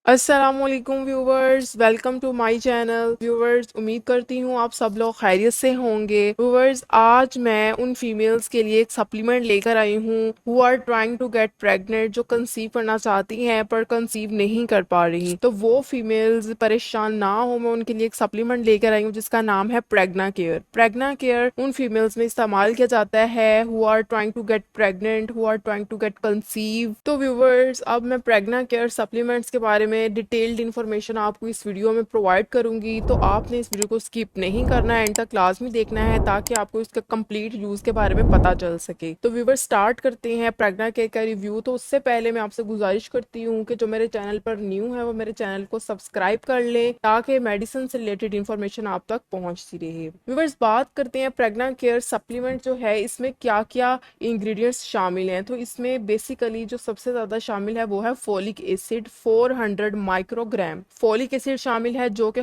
अस्सलामुअलैकुम viewers, welcome to my channel. Viewers, उम्मीद करती हूँ आप सब लोग खैरियत से होंगे। व्यूवर्स, आज मैं उन फीमेल्स के लिए एक सप्लीमेंट लेकर आई हूँ who are trying to get pregnant, जो कंसीव करना चाहती हैं पर कंसीव नहीं कर पा रही। तो वो फीमेल्स परेशान ना हो, मैं उनके लिए एक सप्लीमेंट लेकर आई हूँ जिसका नाम है प्रेग्ना केयर। प्रेग्ना केयर उन फीमेल्स में इस्तेमाल किया जाता है who are trying to get pregnant, who are trying to get conceive. तो व्यूवर्स, अब मैं प्रेग्ना केयर सप्लीमेंट्स के बारे में डिटेल्ड इन्फॉर्मेशन आपको इस वीडियो में प्रोवाइड करूंगी, तो आपने इस वीडियो को स्किप नहीं करना है, एंड तक लाजमी देखना है ताकि आपको इसका कंप्लीट यूज के बारे में पता चल सके। तो व्यूवर, स्टार्ट करते हैं प्रेग्ना केयर का रिव्यू। तो उससे पहले मैं आपसे गुजारिश करती हूँ कि जो मेरे चैनल पर न्यू है वो मेरे चैनल को सब्सक्राइब कर ले ताकि मेडिसिन से रिलेटेड इन्फॉर्मेशन आप तक पहुंचती रहे। व्यूवर्स, बात करते हैं प्रेग्ना केयर सप्लीमेंट जो है इसमें क्या क्या इंग्रेडिएंट्स शामिल हैं। तो इसमें बेसिकली जो सबसे ज्यादा शामिल है वो है folic acid 400 microgram. Folic acid शामिल है जो कि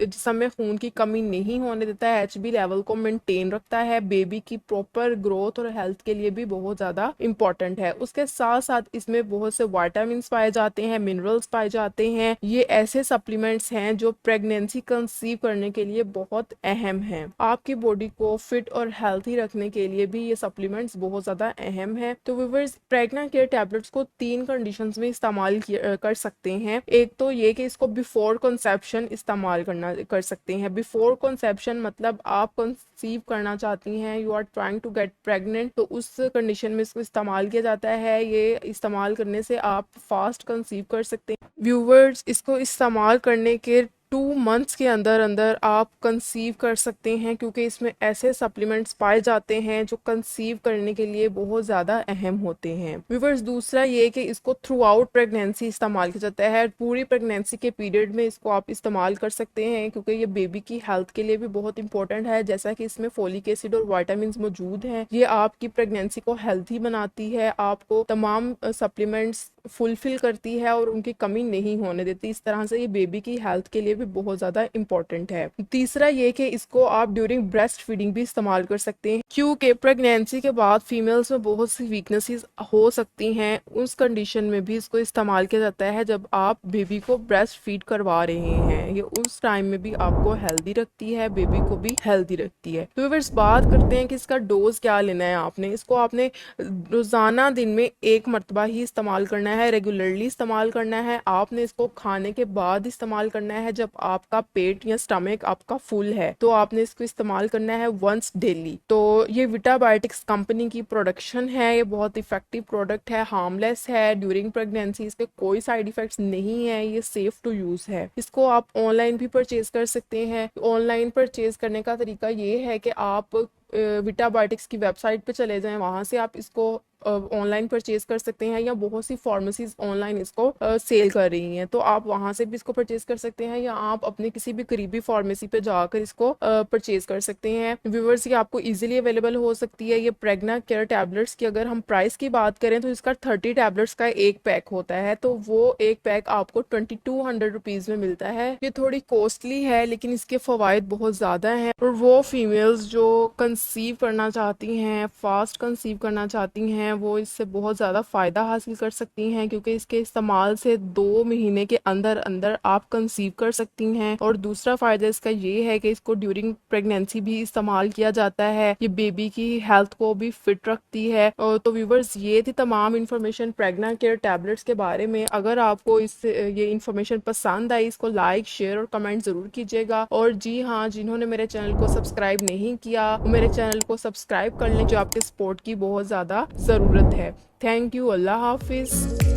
जिस्म में खून की कमी नहीं होने देता है, एचबी लेवल को मेंटेन रखता है, बेबी की प्रॉपर ग्रोथ और हेल्थ के लिए भी बहुत ज्यादा इंपॉर्टेंट है। उसके साथ साथ इसमें बहुत से विटामिन पाए जाते हैं, मिनरल्स पाए जाते हैं। ये ऐसे सप्लीमेंट्स हैं जो प्रेगनेंसी कंसीव करने के लिए बहुत अहम हैं। आपकी बॉडी को फिट और हेल्थी रखने के लिए भी ये सप्लीमेंट्स बहुत ज्यादा अहम है। तो व्यूअर्स, प्रेग्ना केयर टैबलेट्स को 3 कंडीशंस में इस्तेमाल कर सकते हैं। एक तो ये कि इसको बिफोर कंसेप्शन इस्तेमाल कर सकते हैं। बिफोर कंसेप्शन मतलब आप कंसीव करना चाहती हैं, you are trying to get pregnant, तो उस कंडीशन में इसको इस्तेमाल किया जाता है। ये इस्तेमाल करने से आप फास्ट कंसीव कर सकते हैं। व्यूवर्स, इसको इस्तेमाल करने के 2 मंथ्स के अंदर अंदर आप कंसीव कर सकते हैं, क्योंकि इसमें ऐसे सप्लीमेंट्स पाए जाते हैं जो कंसीव करने के लिए बहुत ज़्यादा अहम होते हैं। व्यूवर्स, दूसरा ये कि इसको थ्रू आउट प्रेगनेंसी इस्तेमाल किया जाता है। पूरी प्रेगनेंसी के पीरियड में इसको आप इस्तेमाल कर सकते हैं, क्योंकि ये बेबी की हेल्थ के लिए भी बहुत इंपॉर्टेंट है। जैसा कि इसमें फोलिक एसिड और वाइटामिन मौजूद हैं, ये आपकी प्रेगनेंसी को हेल्थी बनाती है, आपको तमाम सप्लीमेंट्स फुलफिल करती है और उनकी कमी नहीं होने देती। इस तरह से ये बेबी की हेल्थ के लिए भी बहुत ज्यादा इंपॉर्टेंट है। तीसरा ये कि इसको आप ड्यूरिंग ब्रेस्ट फीडिंग भी इस्तेमाल कर सकते हैं, क्योंकि प्रेगनेंसी के बाद फीमेल्स में बहुत सी वीकनेसेस हो सकती हैं। उस कंडीशन में भी इसको इस्तेमाल किया जाता है जब आप बेबी को ब्रेस्ट फीड करवा रहे हैं। ये उस टाइम में भी आपको हेल्दी रखती है, बेबी को भी हेल्दी रखती है। तो व्यूअर्स, बात करते हैं कि इसका डोज क्या लेना है। इसको आपने रोजाना दिन में 1 मरतबा ही इस्तेमाल करना है, रेगुलरली इस्तेमाल करना है। आपने इसको खाने के बाद इस्तेमाल करना है, जब आपका पेट या स्टमक आपका फुल है तो आपने इसको इस्तेमाल करना है वंस डेली। तो ये विटाबायोटिक्स कंपनी की प्रोडक्शन है, ये बहुत इफेक्टिव प्रोडक्ट है, हार्मलेस है। ड्यूरिंग प्रेगनेंसी इसके कोई साइड इफेक्ट्स नहीं है, ये सेफ टू यूज है। इसको आप ऑनलाइन भी परचेज कर सकते हैं। ऑनलाइन परचेज करने का तरीका ये है कि आप विटाबायोटिक्स की वेबसाइट पे चले जाएं, वहां से आप इसको ऑनलाइन परचेज कर सकते हैं, या बहुत सी फार्मेसीज ऑनलाइन इसको सेल कर रही हैं, तो आप वहां से भी इसको परचेज कर सकते हैं, या आप अपने किसी भी करीबी फार्मेसी पे जाकर इसको परचेज कर सकते हैं। व्यूवर्स, ये आपको इजीली अवेलेबल हो सकती है। ये प्रेग्ना केयर टैबलेट्स की अगर हम प्राइस की बात करें तो इसका 30 टैबलेट्स का एक पैक होता है, तो वो एक पैक आपको 2200 रुपीज में मिलता है। ये थोड़ी कॉस्टली है, लेकिन इसके फवायद बहुत ज्यादा हैं, और वो फीमेल्स जो कंसीव करना चाहती हैं, फास्ट कंसीव करना चाहती हैं, वो इससे बहुत ज़्यादा फ़ायदा हासिल कर सकती हैं, क्योंकि इसके इस्तेमाल से 2 महीने के अंदर अंदर आप कंसीव कर सकती हैं। और दूसरा फ़ायदा इसका ये है कि इसको ड्यूरिंग प्रेगनेंसी भी इस्तेमाल किया जाता है, ये बेबी की हेल्थ को भी फिट रखती है। और तो व्यूवर्स, ये थी तमाम इन्फॉर्मेशन प्रेग्ना केयर टैबलेट्स के बारे में। अगर आपको ये इन्फॉर्मेशन पसंद आई, इसको लाइक, शेयर और कमेंट ज़रूर कीजिएगा। और जी हाँ, जिन्होंने मेरे चैनल को सब्सक्राइब नहीं किया वो मेरे चैनल को सब्सक्राइब कर लें, जो आपके सपोर्ट की बहुत ज़्यादा ज़रूरत है। Thank you. अल्लाह हाफिज़।